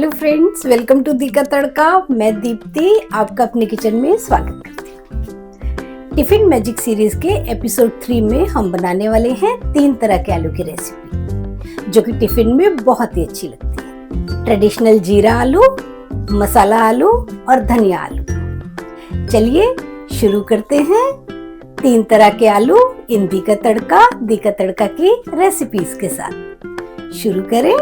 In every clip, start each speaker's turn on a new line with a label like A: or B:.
A: Hello friends, welcome to दी का तड़का। मैं दीप्ति आपका अपने किचन में स्वागत करती हूँ। टिफिन मैजिक सीरीज के एपिसोड 3 में हम बनाने वाले हैं 3 तरह के आलू की रेसिपी जो कि टिफिन में बहुत ही अच्छी लगती है। ट्रेडिशनल जीरा आलू, मसाला आलू और धनिया आलू। चलिए शुरू करते हैं 3 तरह के आलू इन दी का तड़का की रेसिपीज के साथ। शुरू करें।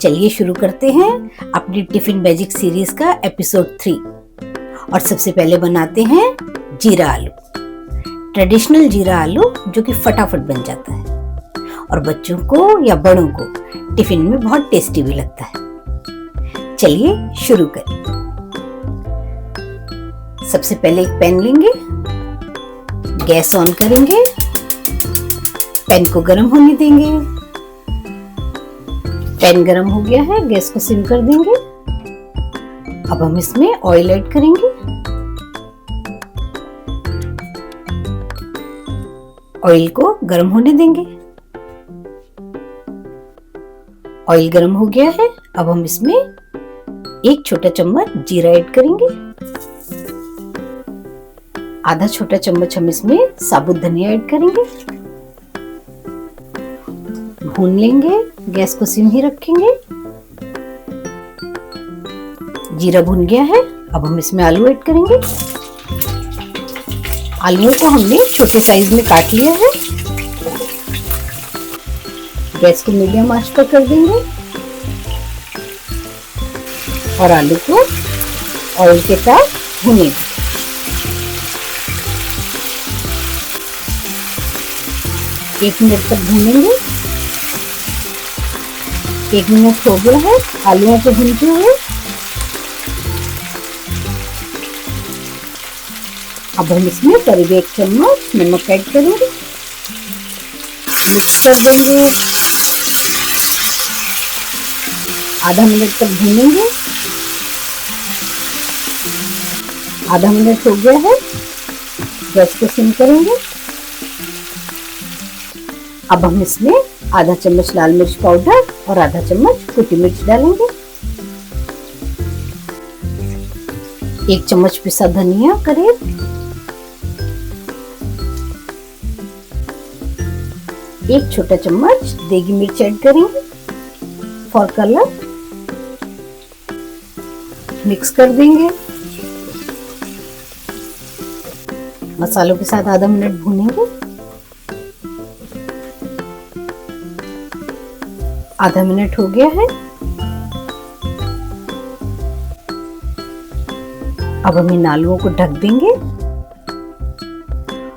A: चलिए शुरू करते हैं अपनी टिफिन मैजिक सीरीज का एपिसोड 3। और सबसे पहले बनाते हैं जीरा आलू। ट्रेडिशनल जीरा आलू जो कि फटाफट बन जाता है और बच्चों को या बड़ों को टिफिन में बहुत टेस्टी भी लगता है। चलिए शुरू करें। सबसे पहले एक पैन लेंगे, गैस ऑन करेंगे, पैन को गर्म होने देंगे। पैन गरम हो गया है, गैस को सिम कर देंगे। अब हम इसमें ऑयल ऐड करेंगे। ऑयल को गरम होने देंगे। ऑयल गरम हो गया है, अब हम इसमें 1 छोटा चम्मच जीरा ऐड करेंगे। आधा छोटा चम्मच हम इसमें साबुत धनिया ऐड करेंगे। भून लेंगे, गैस को सिम ही रखेंगे। जीरा भून गया है, अब हम इसमें आलू ऐड करेंगे। आलूओं को हमने छोटे साइज में काट लिया है। गैस को मीडियम आंच पर कर देंगे और आलू को ऑयल के साथ भूनेंगे। 1 मिनट तक भूनेंगे। 1 मिनट हो गया है आलूओं को भूनते हुए। अब हम इसमें करीब 1 चम्मच नमक ऐड करेंगे। मिक्स कर देंगे। आधा मिनट तक भूनेंगे। आधा मिनट हो गया है, गैस को सिम करेंगे। अब हम इसमें आधा चम्मच लाल मिर्च पाउडर और आधा चम्मच कुटी मिर्च डालेंगे। 1 चम्मच पिसा धनिया करीब। 1 छोटा चम्मच देगी मिर्च ऐड करेंगे फॉर कलर। मिक्स कर देंगे। मसालों के साथ आधा मिनट भूनेंगे। आधा मिनट हो गया है। अब हम इन आलूओं को ढक देंगे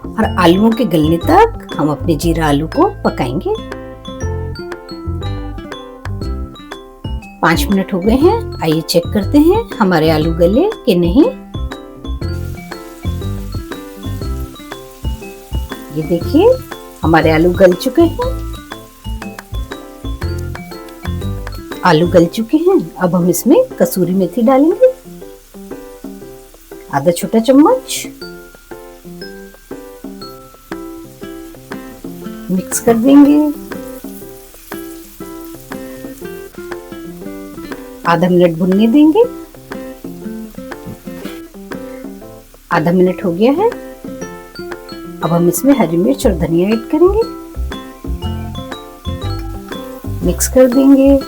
A: और आलूओं के गलने तक हम अपने जीरा आलू को पकाएंगे। 5 मिनट हो गए हैं। आइए चेक करते हैं हमारे आलू गले कि नहीं। ये देखिए हमारे आलू गल चुके हैं। आलू गल चुके हैं। अब हम इसमें कसूरी मेथी डालेंगे, आधा छोटा चम्मच। मिक्स कर देंगे। आधा मिनट भुनने देंगे। आधा मिनट हो गया है। अब हम इसमें हरी मिर्च और धनिया ऐड करेंगे। मिक्स कर देंगे।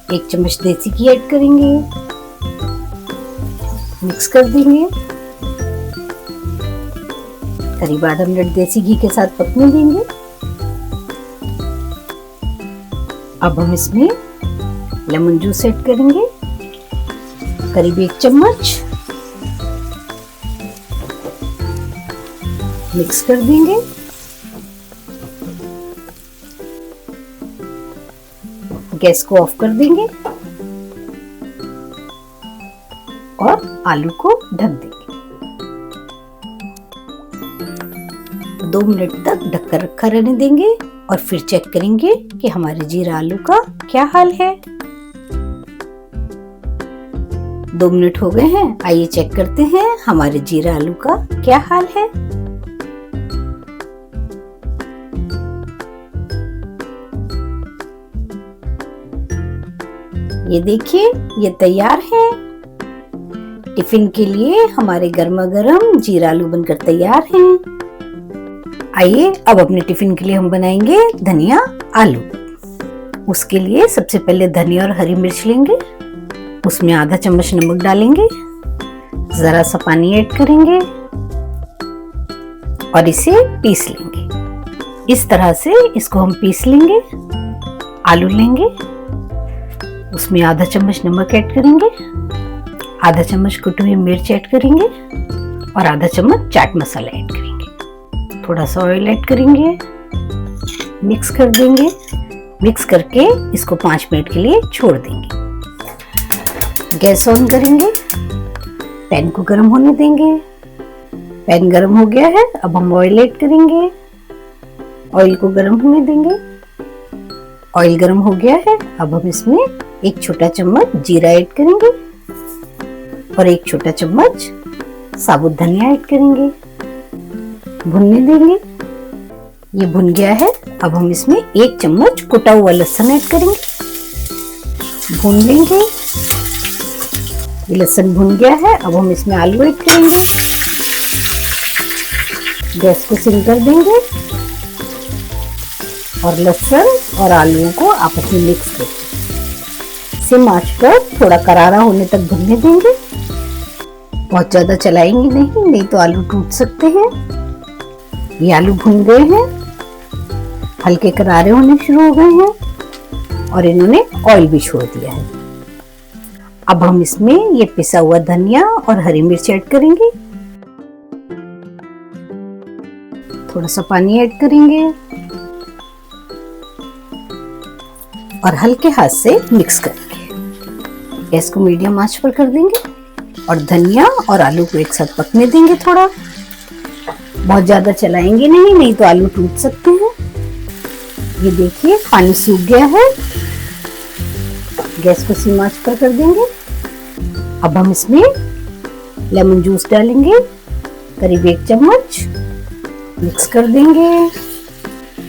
A: 1 चम्मच देसी घी ऐड करेंगे। मिक्स कर देंगे। करीब आधा मिनट देसी घी के साथ पकने देंगे। अब हम इसमें लेमन जूस ऐड करेंगे, करीब 1 चम्मच। मिक्स कर देंगे। गैस को ऑफ कर देंगे और आलू को ढक देंगे। 2 मिनट तक ढककर रखा रहने देंगे और फिर चेक करेंगे कि हमारे जीरा आलू का क्या हाल है। 2 मिनट हो गए हैं। आइए चेक करते हैं हमारे जीरा आलू का क्या हाल है। ये देखिए, ये तैयार है। टिफिन के लिए हमारे गर्मा गर्म जीरा आलू बनकर तैयार हैं। आइए अब अपने टिफिन के लिए हम बनाएंगे धनिया आलू। उसके लिए सबसे पहले धनिया और हरी मिर्च लेंगे, उसमें आधा चम्मच नमक डालेंगे, जरा सा पानी ऐड करेंगे और इसे पीस लेंगे। इस तरह से इसको हम पीस लेंगे। आलू लेंगे, उसमें आधा चम्मच नमक ऐड करेंगे, आधा चम्मच कुटी हुई मिर्च ऐड करेंगे और आधा चम्मच चाट मसाला ऐड करेंगे। थोड़ा सा ऑयल ऐड करेंगे, मिक्स कर देंगे। मिक्स करके इसको 5 मिनट के लिए छोड़ देंगे। गैस ऑन करेंगे, पैन को गर्म होने देंगे। पैन गर्म हो गया है, अब हम ऑयल ऐड करेंगे। ऑयल को गर्म होने देंगे। ऑयल गर्म हो गया है, अब हम इसमें 1 छोटा चम्मच जीरा ऐड करेंगे और 1 छोटा चम्मच साबुत धनिया ऐड करेंगे। भुनने देंगे। ये भुन गया है, अब हम इसमें 1 चम्मच कुटा हुआ लहसुन ऐड करेंगे। भून लेंगे। ये लहसुन भुन गया है, अब हम इसमें आलू ऐड करेंगे। गैस को सिम कर देंगे और लहसुन और आलूओं को आपस में मिक्स करेंगे। सिम आंच पर थोड़ा करारा होने तक भुनने देंगे। बहुत ज्यादा चलाएंगे नहीं तो आलू टूट सकते हैं। ये आलू भुन गए हैं, हल्के करारे होने शुरू हो गए हैं और इन्होंने ऑयल भी छोड़ दिया है। अब हम इसमें ये पिसा हुआ धनिया और हरी मिर्च ऐड करेंगे। थोड़ा सा पानी ऐड करेंगे और हल्के हाथ से मिक्स करेंगे। गैस को मीडियम आंच पर कर देंगे और धनिया और आलू को एक साथ पकने देंगे। थोड़ा बहुत ज्यादा चलाएंगे नहीं तो आलू टूट सकते हैं। ये देखिए, पानी सूख गया है। गैस को सिम आंच पर कर देंगे। अब हम इसमें लेमन जूस डालेंगे, करीब 1 चम्मच। मिक्स कर देंगे,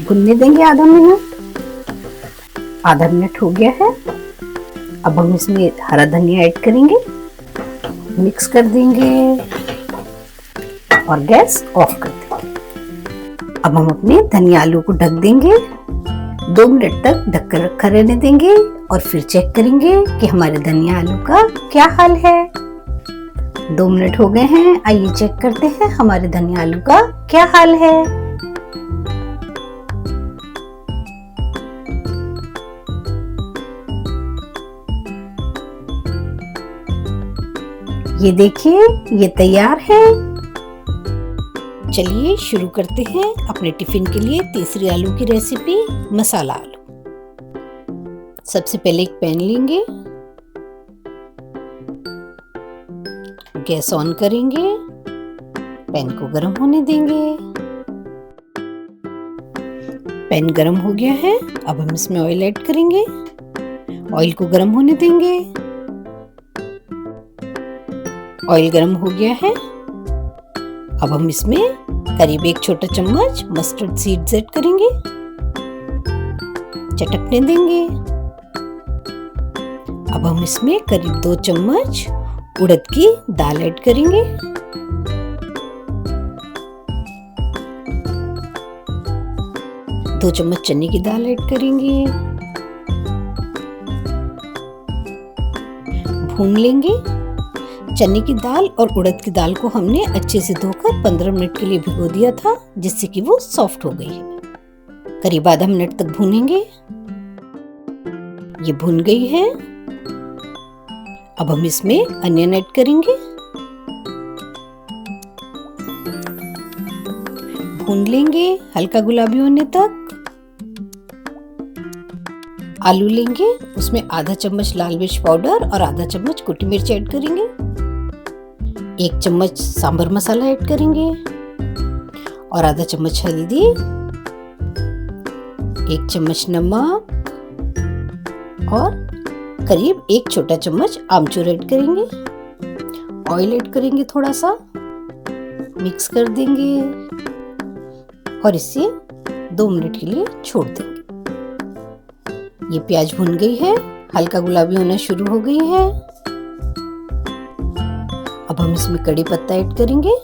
A: भुनने देंगे आधा मिनट। आधा मिनट हो गया है, अब हम इसमें हरा धनिया ऐड करेंगे। मिक्स कर देंगे और गैस ऑफ कर देंगे। अब हम अपने धनिया आलू को ढक देंगे। 2 मिनट तक ढककर रखा रहने देंगे और फिर चेक करेंगे कि हमारे धनिया आलू का क्या हाल है। 2 मिनट हो गए हैं, आइए चेक करते हैं हमारे धनिया आलू का क्या हाल है। ये देखिए, ये तैयार है। चलिए शुरू करते हैं अपने टिफिन के लिए तीसरी आलू की रेसिपी, मसाला आलू। सबसे पहले एक पैन लेंगे, गैस ऑन करेंगे, पैन को गर्म होने देंगे। पैन गर्म हो गया है, अब हम इसमें ऑयल ऐड करेंगे। ऑयल को गर्म होने देंगे। ऑयल गर्म हो गया है, अब हम इसमें करीब 1 छोटा चम्मच मस्टर्ड सीड्स ऐड करेंगे। चटकने देंगे। अब हम इसमें करीब 2 चम्मच उड़द की दाल ऐड करेंगे। दो चम्मच चने की दाल ऐड करेंगे। भून लेंगे। चने की दाल और उड़द की दाल को हमने अच्छे से धोकर 15 मिनट के लिए भिगो दिया था, जिससे कि वो सॉफ्ट हो गई है। करीब आधा मिनट तक भूनेंगे। ये भून गई है। अब हम इसमें अनियन ऐड करेंगे। भून लेंगे हल्का गुलाबी होने तक। आलू लेंगे, उसमें आधा चम्मच लाल मिर्च पाउडर और आधा चम्मच कुटी मिर्च ऐड करेंगे। 1 चम्मच सांभर मसाला ऐड करेंगे और आधा चम्मच हल्दी, 1 चम्मच नमक और करीब 1 छोटा चम्मच आमचूर ऐड करेंगे। ऑयल ऐड करेंगे, थोड़ा सा मिक्स कर देंगे और इसे 2 मिनट के लिए छोड़ देंगे। ये प्याज भुन गई है। हल्का गुलाबी होना शुरू हो गई है। अब हम इसमें कड़ी पत्ता ऐड करेंगे,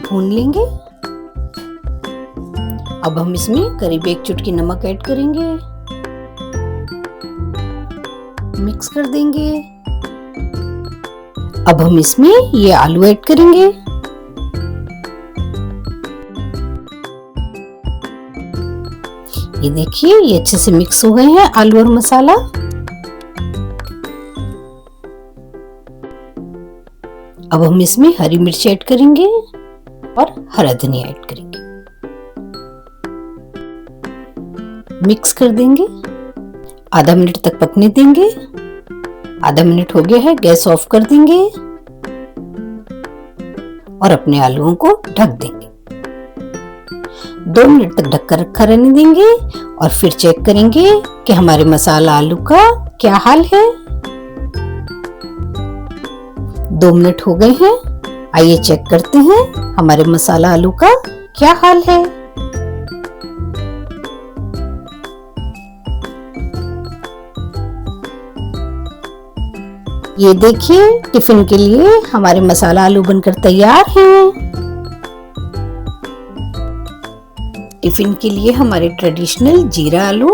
A: भून लेंगे। अब हम इसमें करीब 1 चुटकी नमक ऐड करेंगे, मिक्स कर देंगे। अब हम इसमें ये आलू ऐड करेंगे। ये देखिए ये अच्छे से मिक्स हो गए हैं आलू और मसाला। अब हम इसमें हरी मिर्च ऐड करेंगे और हरा धनिया ऐड करेंगे, मिक्स कर देंगे। आधा मिनट तक पकने देंगे। आधा मिनट हो गया है, गैस ऑफ कर देंगे और अपने आलूओं को ढक देंगे। 2 मिनट तक ढककर रखा रहने देंगे और फिर चेक करेंगे कि हमारे मसाला आलू का क्या हाल है। 2 मिनट हो गए हैं, आइए चेक करते हैं हमारे मसाला आलू का क्या हाल है। ये देखिए टिफिन के लिए हमारे मसाला आलू बनकर तैयार हैं। टिफिन के लिए हमारे ट्रेडिशनल जीरा आलू,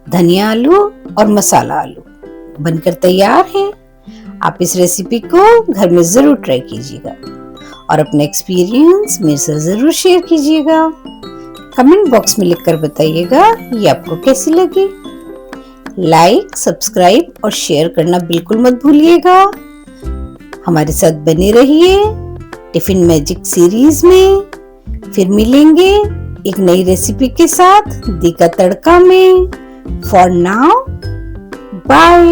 A: धनिया आलू और मसाला आलू बनकर तैयार है। आप इस रेसिपी को घर में जरूर ट्राई कीजिएगा और अपना एक्सपीरियंस मेरे साथ जरूर शेयर कीजिएगा। कमेंट बॉक्स में लिखकर बताइएगा ये आपको कैसी लगी। लाइक, सब्सक्राइब और शेयर करना बिल्कुल मत भूलिएगा। हमारे साथ बने रहिए टिफिन मैजिक सीरीज में। फिर मिलेंगे एक नई रेसिपी के साथ दी का तड़का में। For now bye.